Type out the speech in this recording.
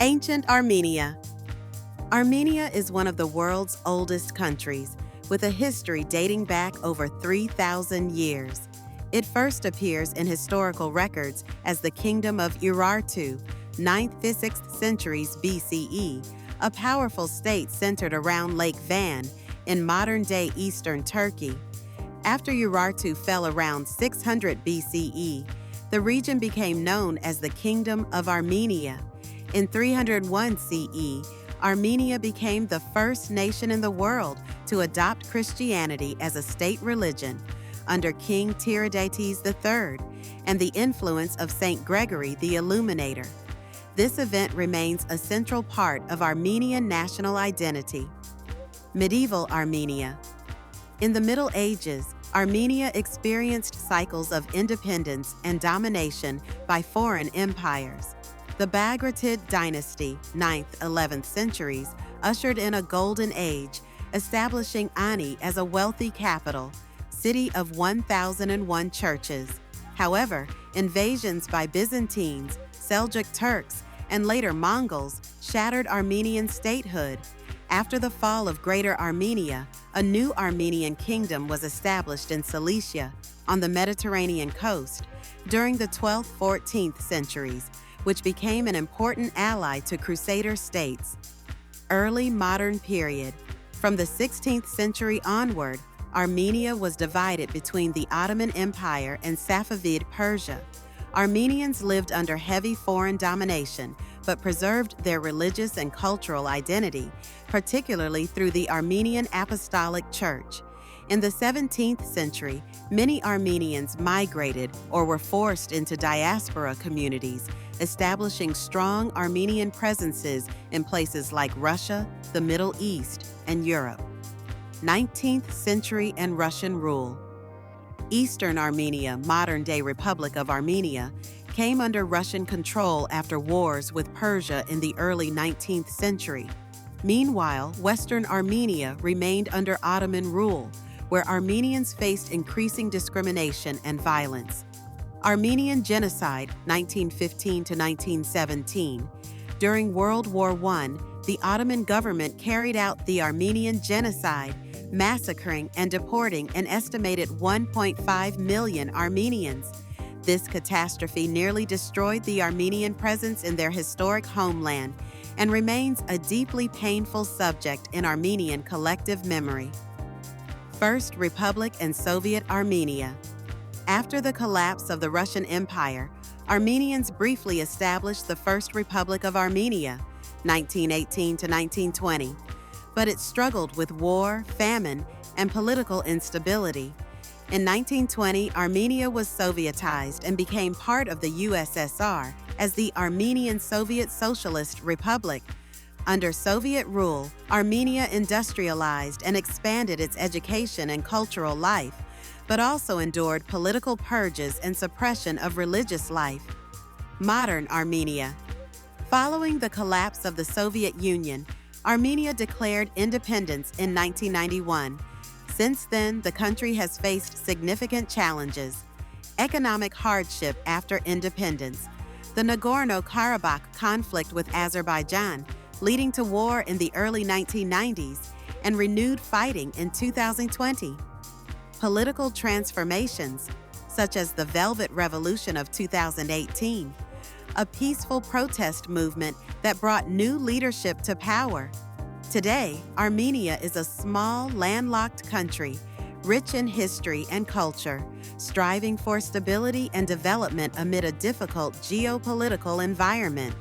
Ancient Armenia. Armenia is one of the world's oldest countries, with a history dating back over 3,000 years. It first appears in historical records as the Kingdom of Urartu, 9th to 6th centuries BCE, a powerful state centered around Lake Van in modern-day eastern Turkey. After Urartu fell around 600 BCE, the region became known as the Kingdom of Armenia. In 301 CE, Armenia became the first nation in the world to adopt Christianity as a state religion under King Tiridates III and the influence of Saint Gregory the Illuminator. This event remains a central part of Armenian national identity. Medieval Armenia. In the Middle Ages, Armenia experienced cycles of independence and domination by foreign empires. The Bagratid dynasty, 9th–11th centuries, ushered in a golden age, establishing Ani as a wealthy capital, city of 1,001 churches. However, invasions by Byzantines, Seljuk Turks, and later Mongols shattered Armenian statehood. After the fall of Greater Armenia, a new Armenian kingdom was established in Cilicia, on the Mediterranean coast, during the 12th–14th centuries, which became an important ally to Crusader states. Early modern period. From the 16th century onward, Armenia was divided between the Ottoman Empire and Safavid Persia. Armenians lived under heavy foreign domination, but preserved their religious and cultural identity, particularly through the Armenian Apostolic Church. In the 17th century, many Armenians migrated or were forced into diaspora communities, establishing strong Armenian presences in places like Russia, the Middle East, and Europe. 19th century and Russian rule. Eastern Armenia, modern-day Republic of Armenia, came under Russian control after wars with Persia in the early 19th century. Meanwhile, Western Armenia remained under Ottoman rule, where Armenians faced increasing discrimination and violence. Armenian Genocide, 1915 to 1917. During World War I, the Ottoman government carried out the Armenian Genocide, massacring and deporting an estimated 1.5 million Armenians. This catastrophe nearly destroyed the Armenian presence in their historic homeland and remains a deeply painful subject in Armenian collective memory. First Republic and Soviet Armenia. After the collapse of the Russian Empire, Armenians briefly established the First Republic of Armenia, 1918 to 1920, but it struggled with war, famine, and political instability. In 1920, Armenia was Sovietized and became part of the USSR as the Armenian Soviet Socialist Republic. Under Soviet rule, Armenia industrialized and expanded its education and cultural life, but also endured political purges and suppression of religious life. Modern Armenia. Following the collapse of the Soviet Union, Armenia declared independence in 1991. Since then, the country has faced significant challenges. Economic hardship after independence. The Nagorno-Karabakh conflict with Azerbaijan, leading to war in the early 1990s, and renewed fighting in 2020. Political transformations, such as the Velvet Revolution of 2018, a peaceful protest movement that brought new leadership to power. Today, Armenia is a small, landlocked country, rich in history and culture, striving for stability and development amid a difficult geopolitical environment.